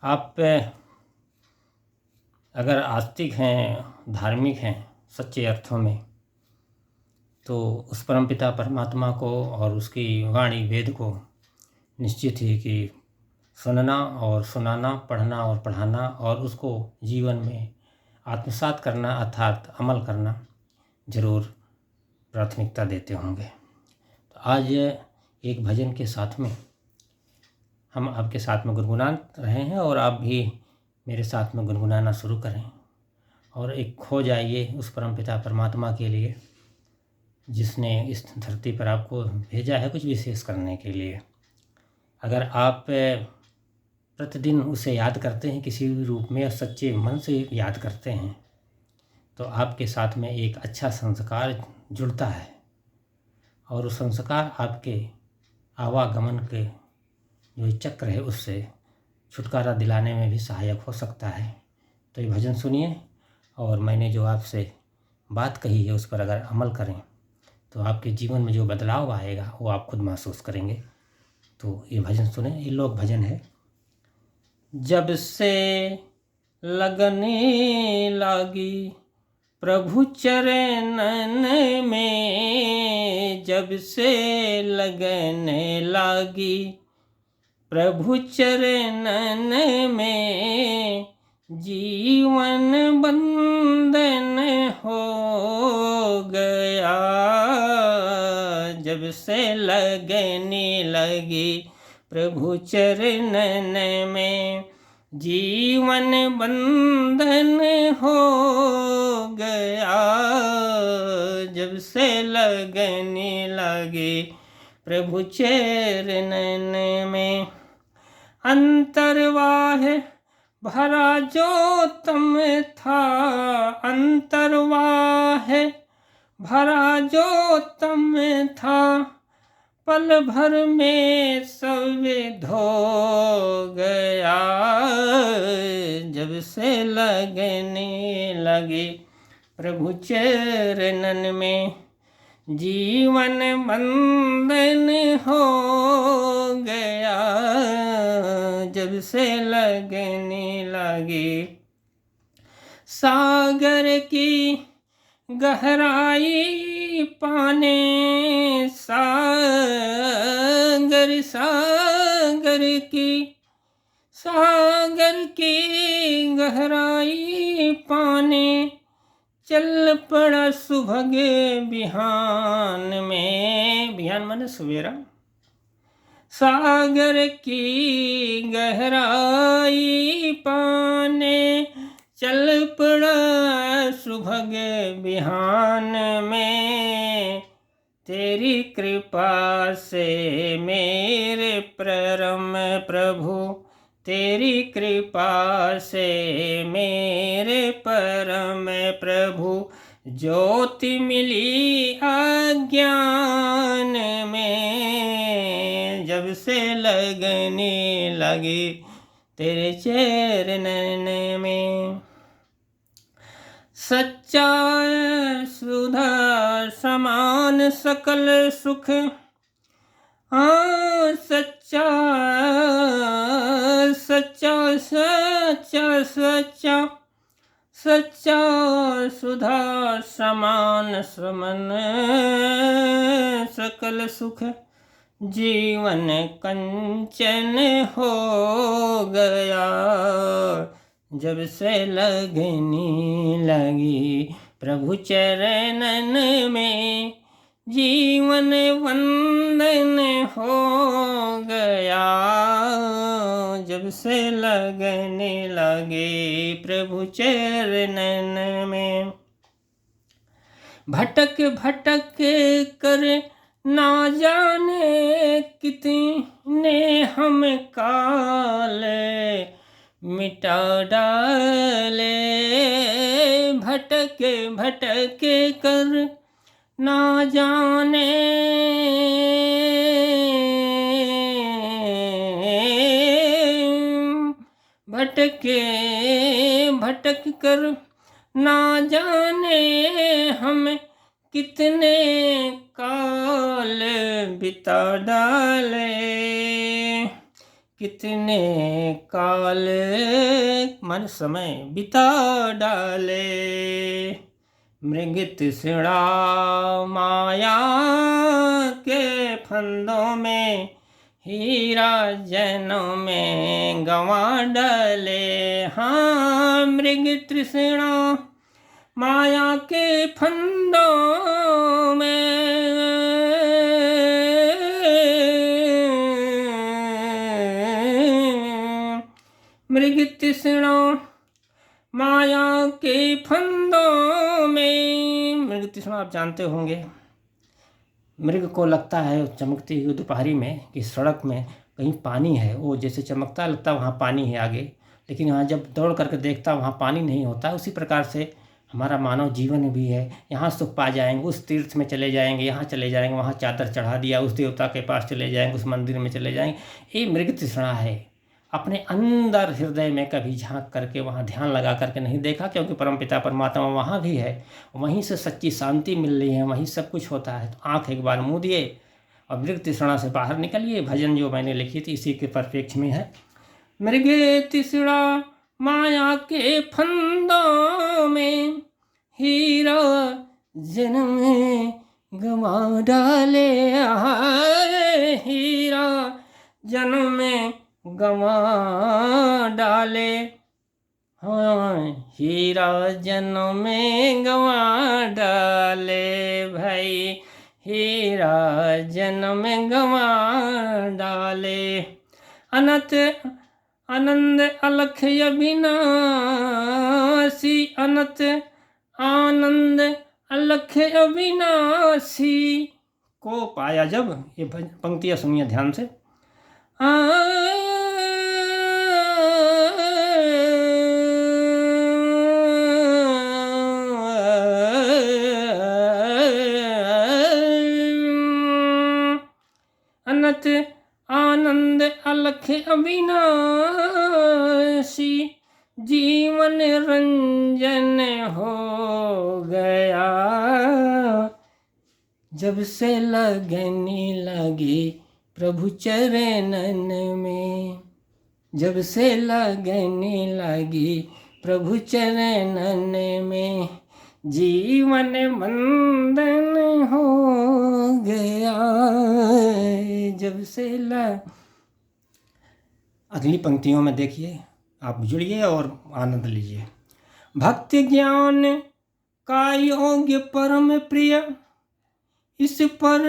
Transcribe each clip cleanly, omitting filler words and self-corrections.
आप अगर आस्तिक हैं, धार्मिक हैं सच्चे अर्थों में, तो उस परमपिता परमात्मा को और उसकी वाणी वेद को निश्चित ही कि सुनना और सुनाना, पढ़ना और पढ़ाना और उसको जीवन में आत्मसात करना अर्थात अमल करना ज़रूर प्राथमिकता देते होंगे। तो आज एक भजन के साथ में हम आपके साथ में गुनगुना रहे हैं और आप भी मेरे साथ में गुनगुनाना शुरू करें और एक खो जाइए उस परमपिता परमात्मा के लिए जिसने इस धरती पर आपको भेजा है कुछ विशेष करने के लिए। अगर आप प्रतिदिन उसे याद करते हैं किसी भी रूप में और सच्चे मन से याद करते हैं तो आपके साथ में एक अच्छा संस्कार जुड़ता है और उस संस्कार आपके आवागमन के जो चक्र है उससे छुटकारा दिलाने में भी सहायक हो सकता है। तो ये भजन सुनिए और मैंने जो आपसे बात कही है उस पर अगर अमल करें तो आपके जीवन में जो बदलाव आएगा वो आप खुद महसूस करेंगे। तो ये भजन सुने, ये लोक भजन है। जब से लगने लगी प्रभु चरणन में, जब से लगने लगी प्रभु चरणन में, जीवन बंधन हो गया। जब से लगने लगी प्रभु चरणन में, जीवन बंधन हो गया। जब से लगने लगी प्रभु चरणन में, अंतर्वाह भरा जो तम था, अंतर्वाह भरा जो तम था, पल भर में सब धो गया। जब से लगने लगे प्रभु चरणन में, जीवन बंधन हो गया। जब से लगने लगे सागर की गहराई पाने, सागर की गहराई पाने, चल पड़ा सुबह बिहान में। बिहान माने सवेरा। सागर की गहराई पाने, चल पड़ा सुबह बिहान में। तेरी कृपा से मेरे परम प्रभु, तेरी कृपा से मेरे परम प्रभु, ज्योति मिली अज्ञान में। जब से लगने लगी तेरे चरणन में, सच्चा सुधा समान सकल सुख, सच्चा सच्चा सच्चा सच्चा सच्चा सुधा समान समन सकल सुख, जीवन कंचन हो गया। जब से लगने लगी प्रभु चरणन में, जीवन वंदन हो गया। जब से लगने लगे प्रभु चरणन में, भटक भटक कर ना जाने कितने हम काल मिटा डाले। भटक भटक कर ना जाने भटक कर ना जाने हम कितने काल बिता डाले। कितने काल मन समय बिता डाले। मृग तृष्णा माया के फंदों में, हीरा जन्म में गंवा डाले। हाँ, मृग तृष्णा माया के फंदों में, मृग तृष्णा माया के फंदों में। मृग तृष्णा आप जानते होंगे, मृग को लगता है चमकती हुई दोपहरी में कि सड़क में कहीं पानी है, वो जैसे चमकता लगता है वहाँ पानी है आगे, लेकिन यहाँ जब दौड़ करके देखता वहाँ पानी नहीं होता। उसी प्रकार से हमारा मानव जीवन भी है। यहाँ सुख पा जाएंगे, उस तीर्थ में चले जाएंगे, यहाँ चले जाएंगे, वहाँ चादर चढ़ा दिया, उस देवता के पास चले जाएंगे, उस मंदिर में चले जाएंगे। ये मृग तृष्णा है। अपने अंदर हृदय में कभी झांक करके वहाँ ध्यान लगा करके नहीं देखा, क्योंकि परमपिता परमात्मा वहाँ भी है, वहीं से सच्ची शांति मिल रही है, वहीं सब कुछ होता है। तो आँख एक बार मूंद दिए और मृग तृष्णा से बाहर निकलिए। भजन जो मैंने लिखी थी इसी के परिप्रेक्ष्य में है। मृगे तृष्णा माया के फंदों में, हीरा जन्म में गंवा डाले। हीरा जन्म में गंवा डाले। हाँ, हीरा जन्म में गंवा डाले भाई, हीरा जन्म में गंवा डाले। अनंत आनंद अलख अविनाशी, अनंत आनंद अलख अविनाशी को पाया जब। ये पंक्तियाँ सुनिए ध्यान से। अनंत आनंद अलख अविनाशी, जीवन रंजन हो गया। जब से लगने लगी प्रभु चरणन में, जब से लगने लगी प्रभु चरणन में, जीवन बंधन हो गया। जब से अगली पंक्तियों में देखिए, आप जुड़िए और आनंद लीजिए। भक्ति ज्ञान का योग्य परम प्रिय, इस पर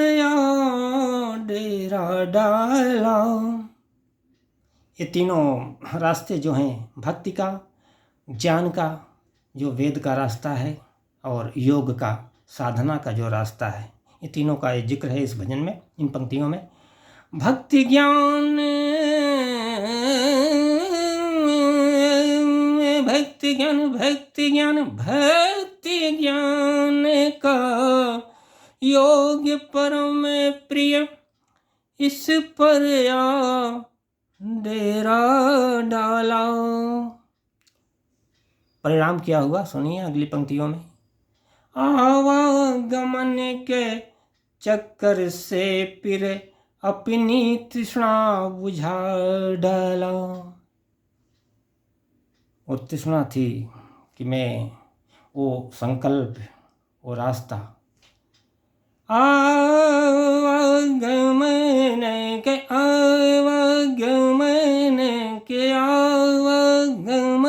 डेरा डाला। ये तीनों रास्ते जो हैं, भक्ति का, ज्ञान का जो वेद का रास्ता है, और योग का, साधना का जो रास्ता है, ये तीनों का ये जिक्र है इस भजन में, इन पंक्तियों में। भक्ति ज्ञान, भक्ति ज्ञान, भक्ति ज्ञान, भक्ति ज्ञान का योग परम प्रिय, इस पर डेरा डाला। परिणाम क्या हुआ सुनिए अगली पंक्तियों में। आवागमन के चक्कर से फिर अपनी तृष्णा बुझा डाला। वो तृष्णा थी कि मैं वो संकल्प, वो रास्ता, आवागमन के, आवागमन के, आवागमन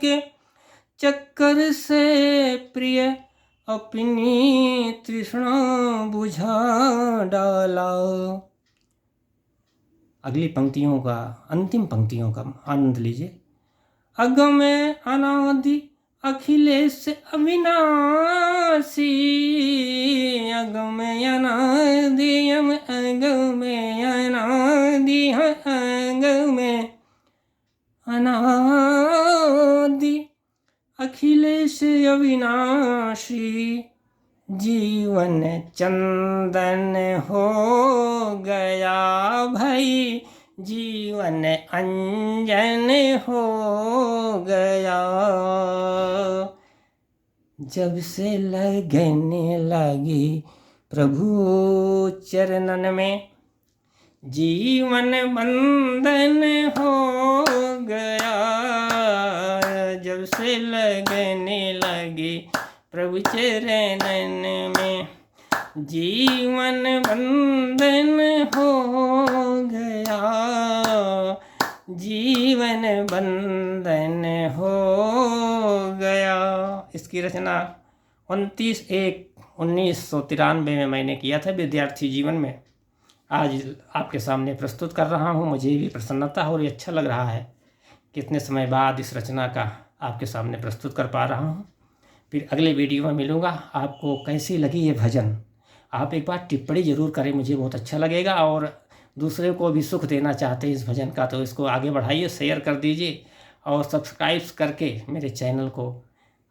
के चक्कर से प्रिय अपनी तृष्णा बुझा डाला। अगली पंक्तियों का, अंतिम पंक्तियों का आनंद लीजिए। अगम अनादि अखिलेश अविनाशी, अगम अनादि, अगम अनादि, अगम अनादि अखिलेश अविनाशी, जीवन चंदन हो गया भाई, जीवन अंजन हो गया। जब से लगने लगी प्रभु चरणन में, जीवन बंधन हो गया जब से लगने लगी प्रभु चरणन में। जीवन बंधन हो गया, जीवन बंधन हो गया। इसकी रचना 29/1/1993 में मैंने किया था विद्यार्थी जीवन में। आज आपके सामने प्रस्तुत कर रहा हूँ। मुझे भी प्रसन्नता और ये अच्छा लग रहा है कि इतने समय बाद इस रचना का आपके सामने प्रस्तुत कर पा रहा हूँ। फिर अगले वीडियो में मिलूँगा। आपको कैसी लगी ये भजन आप एक बार टिप्पणी ज़रूर करें, मुझे बहुत अच्छा लगेगा। और दूसरे को भी सुख देना चाहते हैं इस भजन का तो इसको आगे बढ़ाइए, शेयर कर दीजिए और सब्सक्राइब करके मेरे चैनल को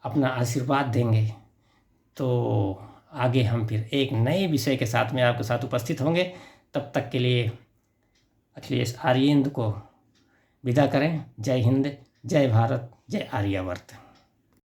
अपना आशीर्वाद देंगे तो आगे हम फिर एक नए विषय के साथ में आपके साथ उपस्थित होंगे। तब तक के लिए अखिलेश आर्येंद्र को विदा करें। जय हिंद, जय भारत, जय आर्यावर्त।